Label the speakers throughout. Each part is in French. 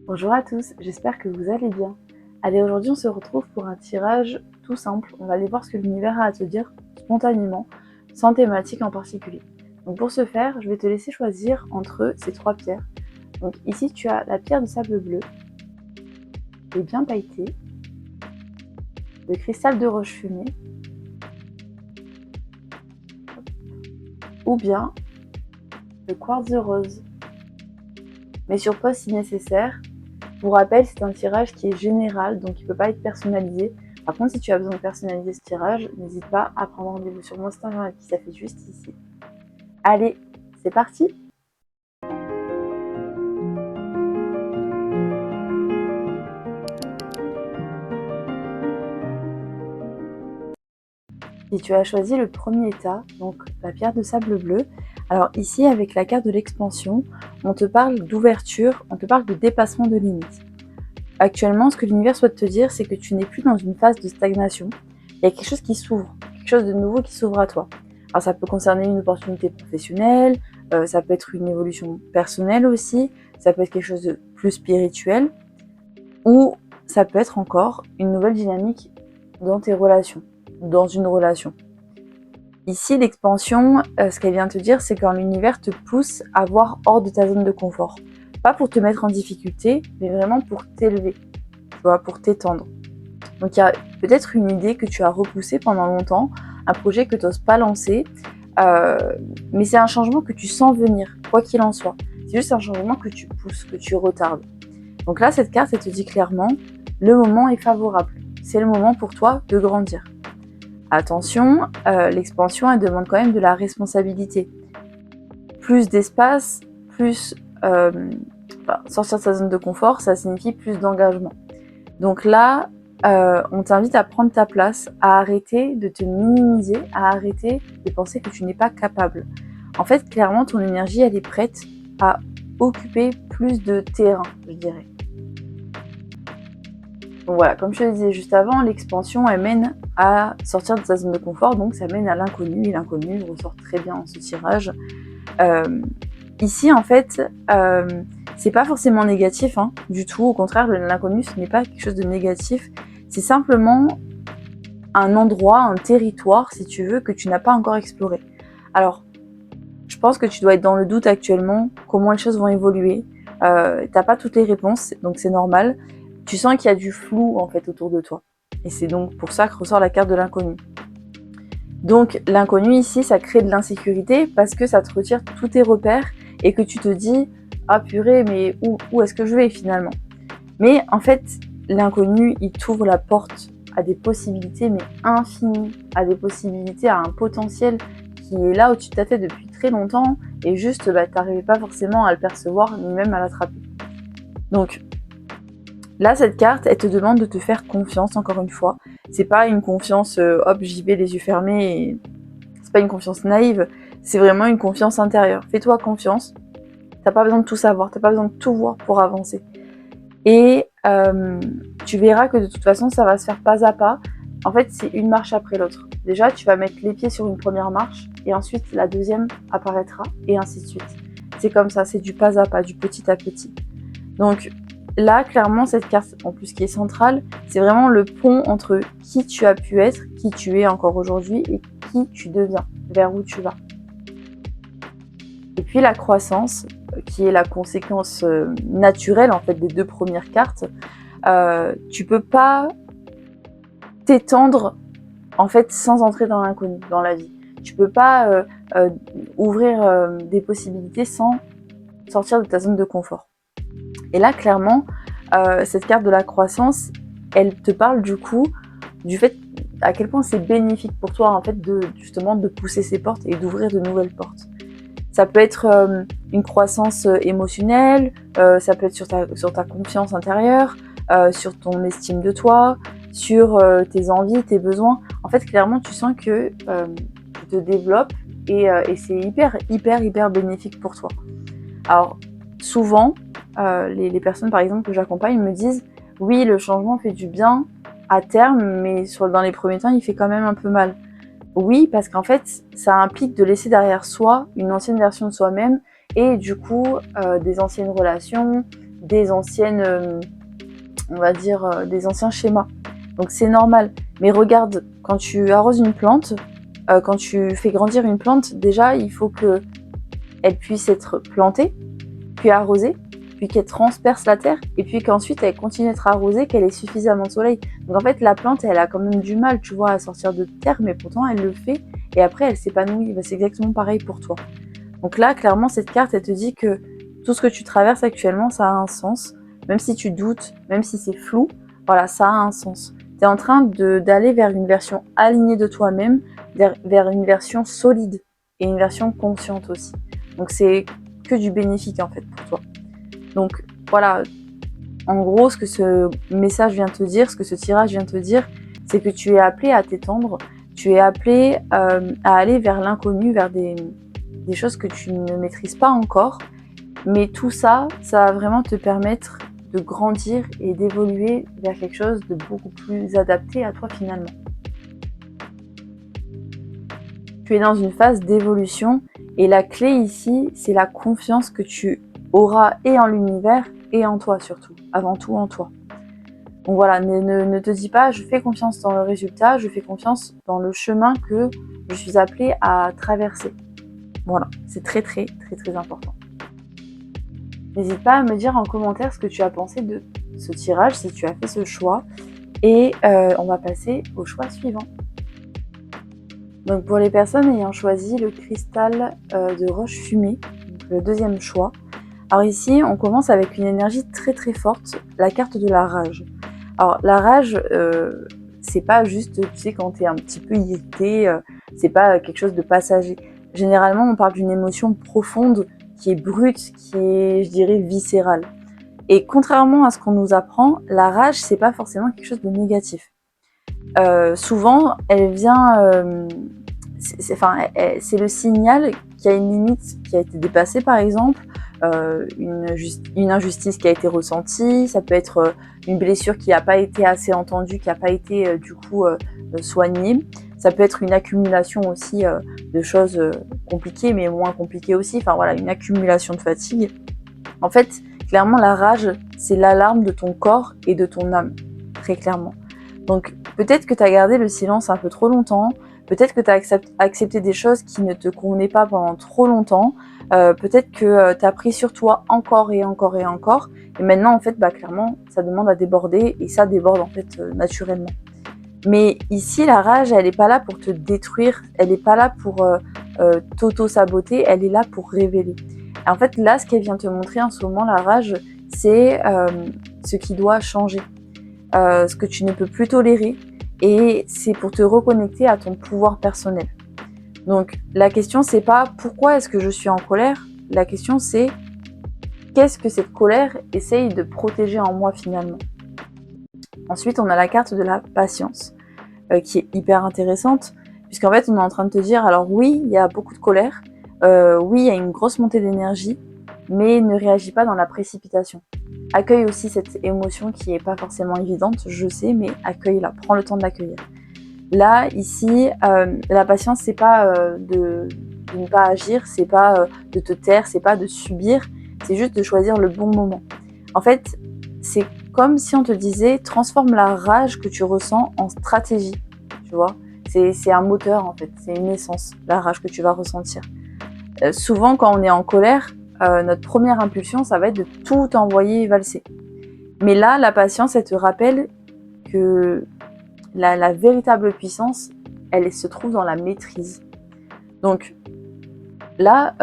Speaker 1: Bonjour à tous, j'espère que vous allez bien. Allez, aujourd'hui on se retrouve pour un tirage tout simple. On va aller voir ce que l'univers a à te dire spontanément, sans thématique en particulier. Donc pour ce faire, je vais te laisser choisir entre ces trois pierres. Donc ici tu as la pierre de sable bleu, qui est bien pailletée, le cristal de roche fumée, ou bien le quartz rose. Mais sur pause si nécessaire. Pour rappel, c'est un tirage qui est général, donc il ne peut pas être personnalisé. Par contre, si tu as besoin de personnaliser ce tirage, n'hésite pas à prendre rendez-vous sur mon site internet qui s'affiche juste ici. Allez, c'est parti! Si tu as choisi le premier tas, donc la pierre de sable bleu, alors ici avec la carte de l'expansion, on te parle d'ouverture, on te parle de dépassement de limites. Actuellement, ce que l'univers souhaite te dire, c'est que tu n'es plus dans une phase de stagnation. Il y a quelque chose qui s'ouvre, quelque chose de nouveau qui s'ouvre à toi. Alors ça peut concerner une opportunité professionnelle, ça peut être une évolution personnelle aussi, ça peut être quelque chose de plus spirituel, ou ça peut être encore une nouvelle dynamique dans tes relations, dans une relation. Ici, l'expansion, ce qu'elle vient te dire, c'est quand l'univers te pousse à voir hors de ta zone de confort. Pas pour te mettre en difficulté, mais vraiment pour t'élever, tu vois, pour t'étendre. Donc il y a peut-être une idée que tu as repoussée pendant longtemps, un projet que tu n'oses pas lancer, mais c'est un changement que tu sens venir, quoi qu'il en soit. C'est juste un changement que tu pousses, que tu retardes. Donc là, cette carte, elle te dit clairement, le moment est favorable. C'est le moment pour toi de grandir. Attention, l'expansion, elle demande quand même de la responsabilité. Plus d'espace, plus sortir de sa zone de confort, ça signifie plus d'engagement. Donc là, on t'invite à prendre ta place, à arrêter de te minimiser, à arrêter de penser que tu n'es pas capable. En fait, clairement, ton énergie, elle est prête à occuper plus de terrain, je dirais. Donc voilà, comme je te le disais juste avant, l'expansion, elle mène à sortir de sa zone de confort, donc ça mène à l'inconnu, et l'inconnu ressort très bien dans ce tirage. Ici, en fait, c'est pas forcément négatif, du tout. Au contraire, l'inconnu, ce n'est pas quelque chose de négatif. C'est simplement un endroit, un territoire, si tu veux, que tu n'as pas encore exploré. Alors, je pense que tu dois être dans le doute actuellement, comment les choses vont évoluer. T'as pas toutes les réponses, donc c'est normal. Tu sens qu'il y a du flou, en fait, autour de toi. Et c'est donc pour ça que ressort la carte de l'inconnu. Donc, l'inconnu ici, ça crée de l'insécurité parce que ça te retire tous tes repères et que tu te dis « Ah purée, mais où est-ce que je vais finalement ?» Mais en fait, l'inconnu, il t'ouvre la porte à des possibilités, mais infinies, à des possibilités, à un potentiel qui est là au-dessus de ta tête depuis très longtemps et juste, t'arrivais pas forcément à le percevoir ni même à l'attraper. Donc, là, cette carte, elle te demande de te faire confiance, encore une fois. C'est pas une confiance, hop, j'y vais les yeux fermés, et c'est pas une confiance naïve, c'est vraiment une confiance intérieure. Fais-toi confiance, t'as pas besoin de tout savoir, t'as pas besoin de tout voir pour avancer. Et tu verras que de toute façon, ça va se faire pas à pas. En fait, c'est une marche après l'autre. Déjà, tu vas mettre les pieds sur une première marche, et ensuite la deuxième apparaîtra, et ainsi de suite. C'est comme ça, c'est du pas à pas, du petit à petit. Donc, là, clairement, cette carte, en plus qui est centrale, c'est vraiment le pont entre qui tu as pu être, qui tu es encore aujourd'hui, et qui tu deviens, vers où tu vas. Et puis la croissance, qui est la conséquence naturelle en fait des deux premières cartes, tu peux pas t'étendre en fait sans entrer dans l'inconnu, dans la vie. Tu peux pas ouvrir des possibilités sans sortir de ta zone de confort. Et là, clairement, cette carte de la croissance, elle te parle du coup du fait à quel point c'est bénéfique pour toi en fait justement de pousser ces portes et d'ouvrir de nouvelles portes. Ça peut être une croissance émotionnelle, ça peut être sur ta confiance intérieure, sur ton estime de toi, sur tes envies, tes besoins. En fait, clairement, tu sens que tu te développes et c'est hyper bénéfique pour toi. Alors, souvent, les personnes, par exemple, que j'accompagne me disent « Oui, le changement fait du bien à terme, mais dans les premiers temps, il fait quand même un peu mal. » Oui, parce qu'en fait, ça implique de laisser derrière soi une ancienne version de soi-même et du coup, des anciennes relations, des anciennes, on va dire, des anciens schémas. Donc c'est normal. Mais regarde, quand tu arroses une plante, quand tu fais grandir une plante, déjà il faut qu'elle puisse être plantée, puis arrosée, puis qu'elle transperce la terre, et puis qu'ensuite elle continue d'être arrosée, qu'elle ait suffisamment de soleil. Donc en fait la plante elle a quand même du mal, tu vois, à sortir de terre, mais pourtant elle le fait, et après elle s'épanouit. C'est exactement pareil pour toi. Donc là clairement cette carte elle te dit que tout ce que tu traverses actuellement ça a un sens, même si tu doutes, même si c'est flou, voilà, ça a un sens. Tu es en train d'aller vers une version alignée de toi-même, vers une version solide et une version consciente aussi. Donc c'est que du bénéfique en fait pour toi. Donc voilà, en gros ce que ce message vient te dire, ce que ce tirage vient te dire, c'est que tu es appelé à t'étendre, tu es appelé à aller vers l'inconnu, vers des choses que tu ne maîtrises pas encore. Mais tout ça, ça va vraiment te permettre de grandir et d'évoluer vers quelque chose de beaucoup plus adapté à toi finalement. Tu es dans une phase d'évolution et la clé ici, c'est la confiance que tu auras et en l'univers et en toi surtout, avant tout en toi. Donc voilà, ne te dis pas je fais confiance dans le résultat, je fais confiance dans le chemin que je suis appelée à traverser. Voilà, c'est très très très très important. N'hésite pas à me dire en commentaire ce que tu as pensé de ce tirage, si tu as fait ce choix. Et on va passer au choix suivant. Donc pour les personnes ayant choisi le cristal de roche fumée, donc le deuxième choix. Alors ici, on commence avec une énergie très très forte, la carte de la rage. Alors la rage, c'est pas juste, tu sais, quand t'es un petit peu irrité, c'est pas quelque chose de passager. Généralement, on parle d'une émotion profonde qui est brute, qui est, je dirais, viscérale. Et contrairement à ce qu'on nous apprend, la rage, c'est pas forcément quelque chose de négatif. Souvent, elle vient, c'est le signal qu'il y a une limite qui a été dépassée, par exemple, une injustice qui a été ressentie, ça peut être une blessure qui n'a pas été assez entendue, qui n'a pas été soignée. Ça peut être une accumulation aussi de choses compliquées, mais moins compliquées aussi. Enfin voilà, une accumulation de fatigue. En fait, clairement, la rage, c'est l'alarme de ton corps et de ton âme, très clairement. Donc peut-être que tu as gardé le silence un peu trop longtemps, peut-être que tu as accepté des choses qui ne te convenaient pas pendant trop longtemps, peut-être que tu as pris sur toi encore et encore et encore, et maintenant en fait, clairement, ça demande à déborder, et ça déborde en fait naturellement. Mais ici, la rage, elle n'est pas là pour te détruire, elle n'est pas là pour t'auto-saboter, elle est là pour révéler. Et en fait, là, ce qu'elle vient te montrer en ce moment, la rage, c'est ce qui doit changer, ce que tu ne peux plus tolérer, et c'est pour te reconnecter à ton pouvoir personnel. Donc, la question, c'est pas pourquoi est-ce que je suis en colère, la question, c'est qu'est-ce que cette colère essaye de protéger en moi finalement. Ensuite, on a la carte de la patience, qui est hyper intéressante, puisqu'en fait, on est en train de te dire, alors oui, il y a beaucoup de colère, oui, il y a une grosse montée d'énergie, mais ne réagis pas dans la précipitation. Accueille aussi cette émotion qui n'est pas forcément évidente, je sais, mais accueille-la, prends le temps de l'accueillir. Là, ici, la patience, c'est pas de ne pas agir, c'est pas de te taire, c'est pas de subir, c'est juste de choisir le bon moment. En fait, c'est comme si on te disait, transforme la rage que tu ressens en stratégie, tu vois. C'est un moteur en fait, c'est une essence, la rage que tu vas ressentir. Souvent, quand on est en colère, notre première impulsion, ça va être de tout envoyer valser. Mais là, la patience, elle te rappelle que la véritable puissance, elle se trouve dans la maîtrise. Donc là,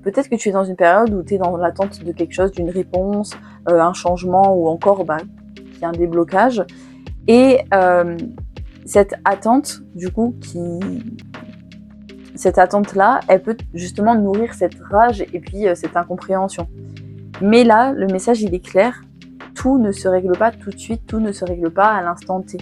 Speaker 1: peut-être que tu es dans une période où tu es dans l'attente de quelque chose, d'une réponse, un changement ou encore qu'il y a un déblocage. Et cette attente, du coup, cette attente-là, elle peut justement nourrir cette rage et puis cette incompréhension. Mais là, le message, il est clair. Tout ne se règle pas tout de suite, tout ne se règle pas à l'instant T.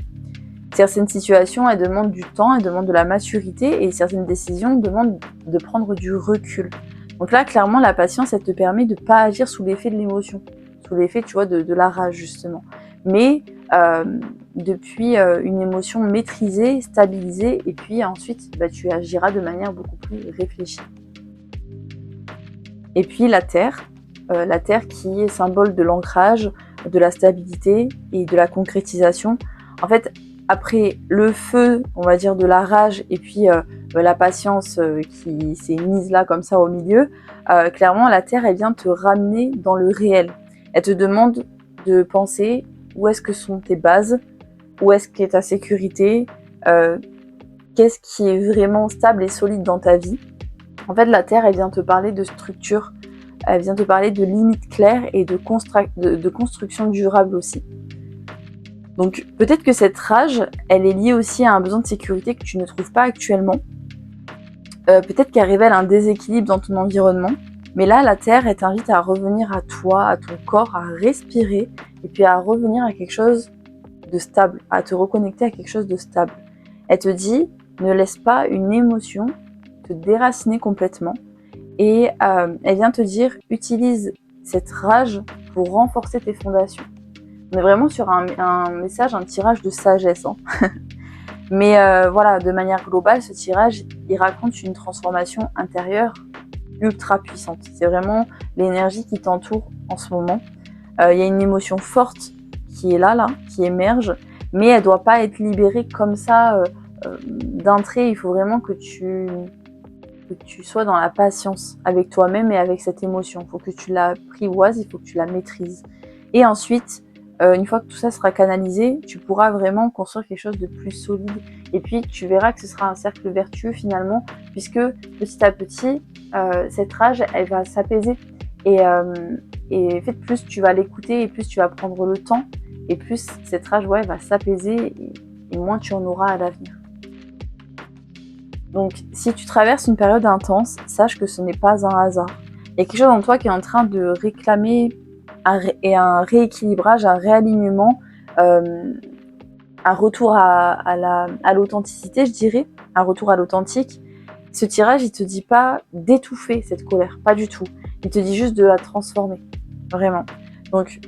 Speaker 1: Certaines situations, elles demandent du temps, elles demandent de la maturité, et certaines décisions demandent de prendre du recul. Donc là, clairement, la patience, elle te permet de ne pas agir sous l'effet de l'émotion, sous l'effet, tu vois, de la rage, justement. Mais depuis une émotion maîtrisée, stabilisée, et puis ensuite, tu agiras de manière beaucoup plus réfléchie. Et puis la terre. la terre qui est symbole de l'ancrage, de la stabilité et de la concrétisation. En fait, après le feu, on va dire de la rage et puis la patience qui s'est mise là comme ça au milieu, clairement la terre elle vient te ramener dans le réel. Elle te demande de penser où est-ce que sont tes bases, où est-ce qu'est ta sécurité, qu'est-ce qui est vraiment stable et solide dans ta vie. En fait, la terre elle vient te parler de structure, elle vient te parler de limites claires et de construction durable aussi. Donc peut-être que cette rage, elle est liée aussi à un besoin de sécurité que tu ne trouves pas actuellement. Peut-être qu'elle révèle un déséquilibre dans ton environnement. Mais là, la Terre, elle t'invite à revenir à toi, à ton corps, à respirer, et puis à revenir à quelque chose de stable, à te reconnecter à quelque chose de stable. Elle te dit, ne laisse pas une émotion te déraciner complètement. Et elle vient te dire, utilise cette rage pour renforcer tes fondations. On est vraiment sur un message, un tirage de sagesse. Hein. Mais voilà, de manière globale, ce tirage, il raconte une transformation intérieure ultra puissante. C'est vraiment l'énergie qui t'entoure en ce moment. Il y a une émotion forte qui est là, qui émerge, mais elle ne doit pas être libérée comme ça d'un trait. Il faut vraiment que tu sois dans la patience avec toi-même et avec cette émotion. Il faut que tu l'apprivoises, il faut que tu la maîtrises. Et ensuite, une fois que tout ça sera canalisé, tu pourras vraiment construire quelque chose de plus solide. Et puis, tu verras que ce sera un cercle vertueux finalement, puisque petit à petit, cette rage, elle va s'apaiser. Et plus tu vas l'écouter, et plus tu vas prendre le temps, et plus cette rage va s'apaiser, et moins tu en auras à l'avenir. Donc, si tu traverses une période intense, sache que ce n'est pas un hasard. Il y a quelque chose en toi qui est en train de réclamer un rééquilibrage, un réalignement, un retour à l'authenticité, je dirais, un retour à l'authentique. Ce tirage, il te dit pas d'étouffer cette colère, pas du tout. Il te dit juste de la transformer, vraiment. Donc,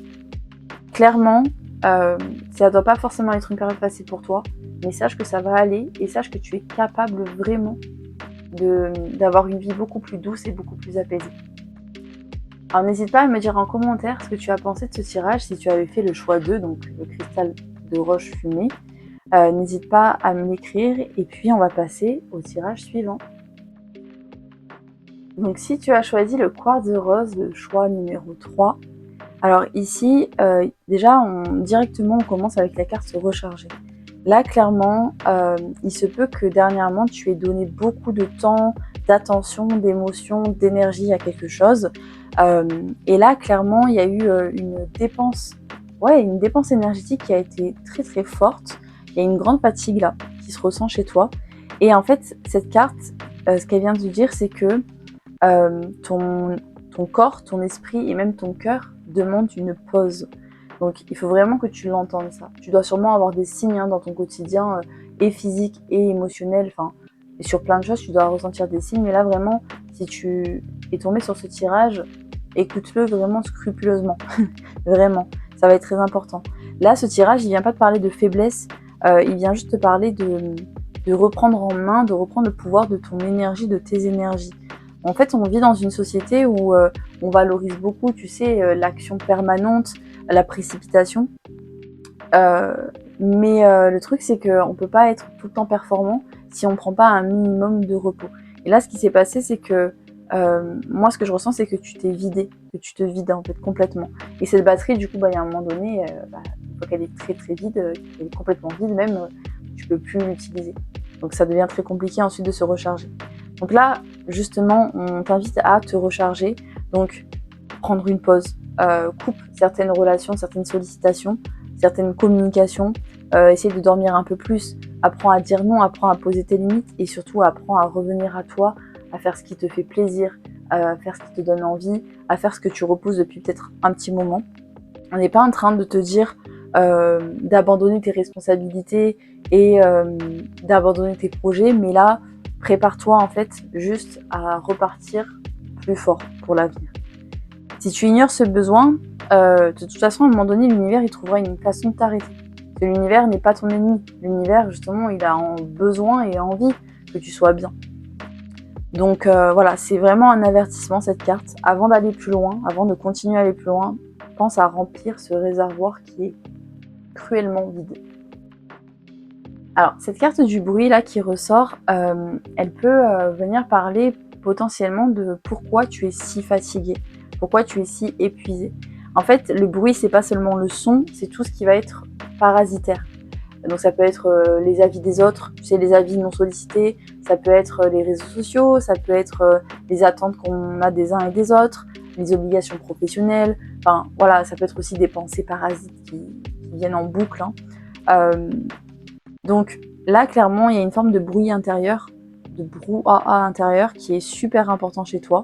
Speaker 1: clairement, ça doit pas forcément être une période facile pour toi, mais sache que ça va aller et sache que tu es capable vraiment d'avoir une vie beaucoup plus douce et beaucoup plus apaisée. Alors n'hésite pas à me dire en commentaire ce que tu as pensé de ce tirage, si tu avais fait le choix 2, donc le cristal de roche fumée. N'hésite pas à me l'écrire et puis on va passer au tirage suivant. Donc si tu as choisi le quartz rose, le choix numéro 3, alors ici, déjà directement on commence avec la carte se recharger. Là clairement, il se peut que dernièrement tu aies donné beaucoup de temps, d'attention, d'émotion, d'énergie à quelque chose. Et là clairement il y a eu une dépense énergétique qui a été très très forte. Il y a une grande fatigue là qui se ressent chez toi. Et en fait cette carte, ce qu'elle vient de dire, c'est que ton corps, ton esprit et même ton cœur demandent une pause. Donc il faut vraiment que tu l'entendes ça. Tu dois sûrement avoir des signes dans ton quotidien, et physique et émotionnel, et sur plein de choses tu dois ressentir des signes. Mais là vraiment, si tu es tombé sur ce tirage, écoute-le vraiment scrupuleusement. Vraiment, ça va être très important. Là ce tirage, il vient pas te parler de faiblesse, il vient juste te parler de reprendre en main, de reprendre le pouvoir de ton énergie, de tes énergies. En fait, on vit dans une société où on valorise beaucoup, tu sais, l'action permanente, la précipitation. Mais le truc, c'est qu'on ne peut pas être tout le temps performant si on ne prend pas un minimum de repos. Et là, ce qui s'est passé, c'est que moi, ce que je ressens, c'est que tu t'es vidé, que tu te vides en fait complètement. Et cette batterie, du coup, il y a un moment donné, une fois qu'elle est très très vide, qu'elle est complètement vide même, tu peux plus l'utiliser. Donc ça devient très compliqué ensuite de se recharger. Donc là, justement, on t'invite à te recharger, donc prendre une pause, coupe certaines relations, certaines sollicitations, certaines communications, essaye de dormir un peu plus, apprends à dire non, apprends à poser tes limites et surtout apprends à revenir à toi, à faire ce qui te fait plaisir, à faire ce qui te donne envie, à faire ce que tu repousses depuis peut-être un petit moment. On n'est pas en train de te dire d'abandonner tes responsabilités et d'abandonner tes projets, mais là, prépare-toi en fait juste à repartir plus fort pour l'avenir. Si tu ignores ce besoin, de toute façon, à un moment donné, l'univers, il trouvera une façon de t'arrêter. Parce que l'univers n'est pas ton ennemi. L'univers, justement, il a besoin et envie que tu sois bien. Donc voilà, c'est vraiment un avertissement cette carte. Avant d'aller plus loin, avant de continuer à aller plus loin, pense à remplir ce réservoir qui est cruellement vide. Alors cette carte du bruit là qui ressort, elle peut venir parler potentiellement de pourquoi tu es si fatigué, pourquoi tu es si épuisé. En fait, le bruit, c'est pas seulement le son, c'est tout ce qui va être parasitaire. Donc ça peut être les avis des autres, tu sais, les avis non sollicités, ça peut être les réseaux sociaux, ça peut être les attentes qu'on a des uns et des autres, les obligations professionnelles, enfin voilà, ça peut être aussi des pensées parasites qui viennent en boucle. Donc là, clairement, il y a une forme de bruit intérieur, de brouhaha intérieur qui est super important chez toi.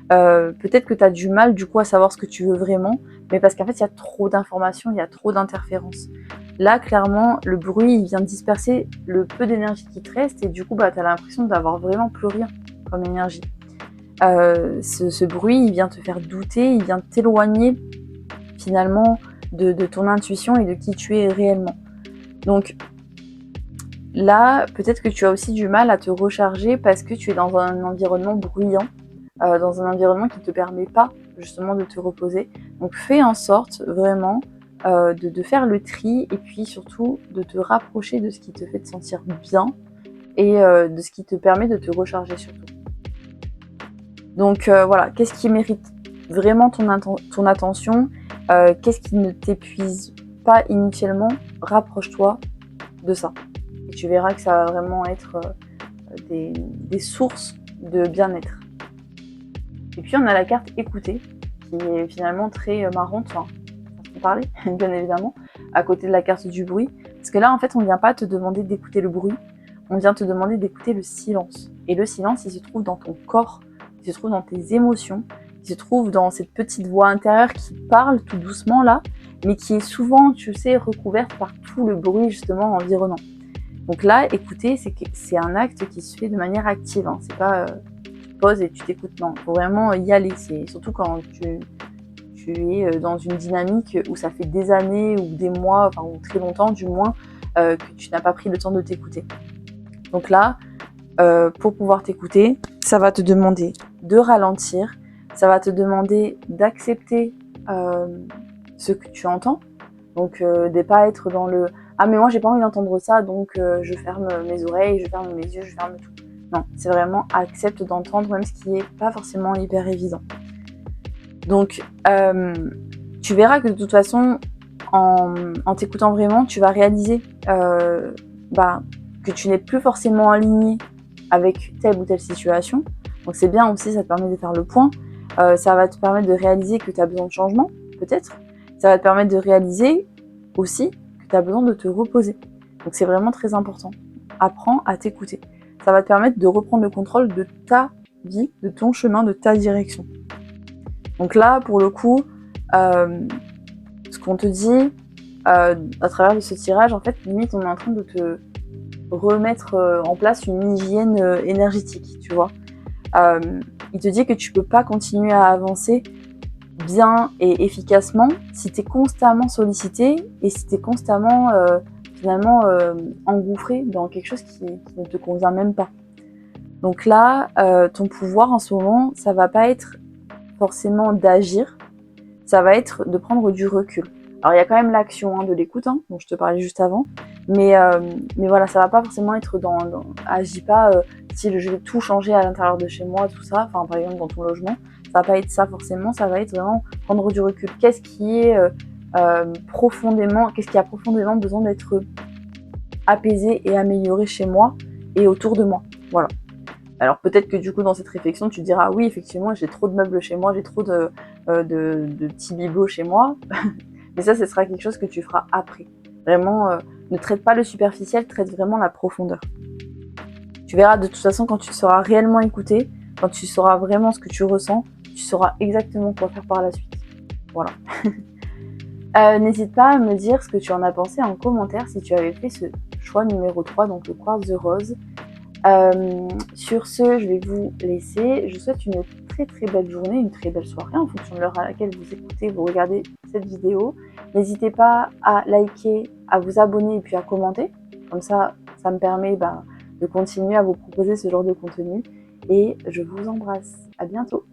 Speaker 1: Peut-être que tu as du mal du coup à savoir ce que tu veux vraiment, mais parce qu'en fait il y a trop d'informations, il y a trop d'interférences. Là clairement le bruit il vient disperser le peu d'énergie qui te reste et du coup tu as l'impression d'avoir vraiment plus rien comme énergie. Ce bruit il vient te faire douter, il vient t'éloigner finalement de ton intuition et de qui tu es réellement. Donc là peut-être que tu as aussi du mal à te recharger parce que tu es dans un environnement bruyant. Dans un environnement qui ne te permet pas justement de te reposer. Donc fais en sorte vraiment de faire le tri et puis surtout de te rapprocher de ce qui te fait te sentir bien et de ce qui te permet de te recharger surtout. Donc voilà, qu'est-ce qui mérite vraiment ton attention, qu'est-ce qui ne t'épuise pas inutilement, rapproche-toi de ça. Et tu verras que ça va vraiment être des sources de bien-être. Et puis on a la carte écouter, qui est finalement très marrante, enfin, on parler, bien évidemment, à côté de la carte du bruit. Parce que là, en fait, on ne vient pas te demander d'écouter le bruit, on vient te demander d'écouter le silence. Et le silence, il se trouve dans ton corps, il se trouve dans tes émotions, il se trouve dans cette petite voix intérieure qui parle tout doucement là, mais qui est souvent, tu sais, recouverte par tout le bruit justement environnant. Donc là, écouter, c'est un acte qui se fait de manière active, hein. C'est pas poses et tu t'écoutes. Non, il faut vraiment y aller. C'est surtout quand tu es dans une dynamique où ça fait des années ou des mois, enfin ou très longtemps du moins, que tu n'as pas pris le temps de t'écouter. Donc là, pour pouvoir t'écouter, ça va te demander de ralentir, ça va te demander d'accepter ce que tu entends. Donc de ne pas être dans le « Ah mais moi j'ai pas envie d'entendre ça, donc je ferme mes oreilles, je ferme mes yeux, je ferme tout ». Non, c'est vraiment accepte d'entendre même ce qui n'est pas forcément hyper évident. Donc tu verras que de toute façon, en t'écoutant vraiment, tu vas réaliser que tu n'es plus forcément aligné avec telle ou telle situation. Donc c'est bien aussi, ça te permet de faire le point. Ça va te permettre de réaliser que tu as besoin de changement, peut-être. Ça va te permettre de réaliser aussi que tu as besoin de te reposer. Donc c'est vraiment très important. Apprends à t'écouter. Ça va te permettre de reprendre le contrôle de ta vie, de ton chemin, de ta direction. Donc là, pour le coup, ce qu'on te dit à travers de ce tirage, en fait, limite, on est en train de te remettre en place une hygiène énergétique, tu vois. Il te dit que tu peux pas continuer à avancer bien et efficacement si tu es constamment sollicité et si tu es constamment finalement engouffré dans quelque chose qui ne te convient même pas. Donc là, ton pouvoir en ce moment, ça va pas être forcément d'agir, ça va être de prendre du recul. Alors il y a quand même l'action de l'écoute, dont je te parlais juste avant, mais voilà, ça va pas forcément être agis pas, si je vais tout changer à l'intérieur de chez moi, tout ça, enfin par exemple dans ton logement, ça va pas être ça forcément, ça va être vraiment prendre du recul. Qu'est-ce qui a profondément besoin d'être apaisé et amélioré chez moi et autour de moi, voilà. Alors peut-être que du coup dans cette réflexion tu te diras oui effectivement j'ai trop de meubles chez moi, j'ai trop de petits bibelots chez moi, mais ça ce sera quelque chose que tu feras après. Vraiment ne traite pas le superficiel, traite vraiment la profondeur. Tu verras de toute façon quand tu seras réellement écouté, quand tu sauras vraiment ce que tu ressens, tu sauras exactement quoi faire par la suite. Voilà. N'hésite pas à me dire ce que tu en as pensé en commentaire si tu avais fait ce choix numéro 3, donc le quartz rose. Sur ce, je vais vous laisser. Je vous souhaite une très très belle journée, une très belle soirée en fonction de l'heure à laquelle vous écoutez, vous regardez cette vidéo. N'hésitez pas à liker, à vous abonner et puis à commenter. Comme ça, ça me permet de continuer à vous proposer ce genre de contenu. et je vous embrasse. À bientôt.